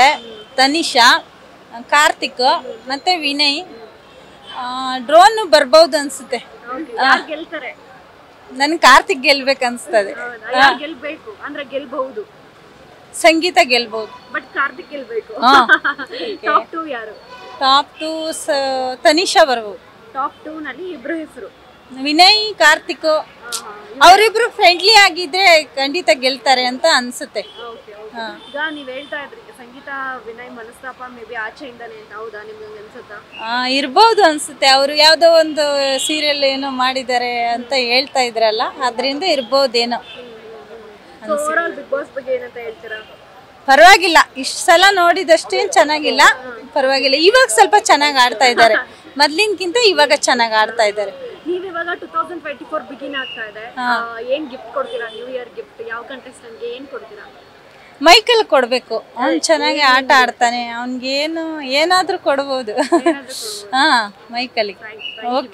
ಅನ್ಸುತ್ತೆ. ತನಿಷಾ, ಕಾರ್ತಿಕ್ ಮತ್ತೆ ವಿನಯ್. ಡ್ರೋನ್ ಬರ್ಬಹುದು ಅನ್ಸುತ್ತೆ. ಯಾರು ಗೆಲ್ತಾರೆ? ನನ್ ಕಾರ್ತಿಕ್ ಗೆಲ್ಬೇಕು ಅನ್ಸ್ತದೆ. ಯಾರು ಗೆಲ್ಬೇಕು ಅಂದ್ರೆ ಗೆಲ್ಬಹುದು? ಸಂಗೀತ ಗೆಲ್ಬಹುದು. ಬಟ್ ಕಾರ್ತಿಕ್ ಗೆಲ್ಬೇಕು. ಟಾಪ್ 2 ಯಾರು? ಟಾಪ್ 2 ತನಿಷಾ ಬರ್ಬೋದು. ಟಾಪ್ 2 ನಲ್ಲಿ ಇಬ್ರು ಹೆಸರು ವಿನಯ್, ಕಾರ್ತಿಕ್ ಅವರಿಬ್ರು ಫ್ರೆಂಡ್ಲಿ ಆಗಿದ್ರೆ ಖಂಡಿತ ಗೆಲ್ತಾರೆ ಅಂತ ಅನ್ಸುತ್ತೆ. ಈಗ ನೀವ್ ಹೇಳ್ತಾ ಇದ್ರಿ ಸಂಗೀತ ವಿನಯ್ ಮನಸ್ತಾಪ ಮೇ ಬಿ ಆಚೆಯಿಂದಾನೆ ಅಂತ, ಹೌದಾ? ನಿಮ್ಗೆ ಅನ್ಸುತ್ತಾ? ಇರ್ಬೋದು ಅನ್ಸುತ್ತೆ. ಅವರು ಯಾವ್ದೋ ಒಂದು ಸೀರಿಯಲ್ ಏನೋ ಮಾಡಿದ್ದಾರೆ ಅಂತ ಹೇಳ್ತಾ ಇದ್ರಲ್ಲ, ಅದ್ರಿಂದ ಇರ್ಬೋದೇನೋ. ಓವರಾಲ್ ಬಿಗ್ ಬಾಸ್ ಬಗ್ಗೆ ಏನಂತ ಹೇಳ್ತೀರಾ? ಪರವಾಗಿಲ್ಲ, ಇಷ್ಟು ಸಲ ನೋಡಿದಷ್ಟೇನ್ ಚೆನ್ನಾಗಿಲ್ಲ, ಪರವಾಗಿಲ್ಲ. ಇವಾಗ ಸ್ವಲ್ಪ ಚೆನ್ನಾಗಿ ಆಡ್ತಾ ಇದ್ದಾರೆ, ಮೊದ್ಲಿನ್ಕಿಂತ ಇವಾಗ ಚೆನ್ನಾಗಿ ಆಡ್ತಾ ಇದ್ದಾರೆ. ನೀವ್ ಇವಾಗ 2024 ಬಿಗಿನ್ ಆಗ್ತಾ ಇದೆ, ಏನ್ ಗಿಫ್ಟ್ ಕೊಡ್ತೀರಾ? ನ್ಯೂ ಇಯರ್ ಗಿಫ್ಟ್ ಯಾವ ಕಂಟೆಸ್ಟೆಂಟ್ಗೆ ಏನ್ ಕೊಡ್ತೀರಾ? ಮೈಕಲ್ ಕೊಡ್ಬೇಕು, ಅವ್ನು ಚೆನ್ನಾಗಿ ಆಟ ಆಡ್ತಾನೆ, ಅವ್ನಿಗೇನು ಏನಾದ್ರೂ ಕೊಡ್ಬೋದು. ಹಾ, ಮೈಕಲ್. ಓಕೆ.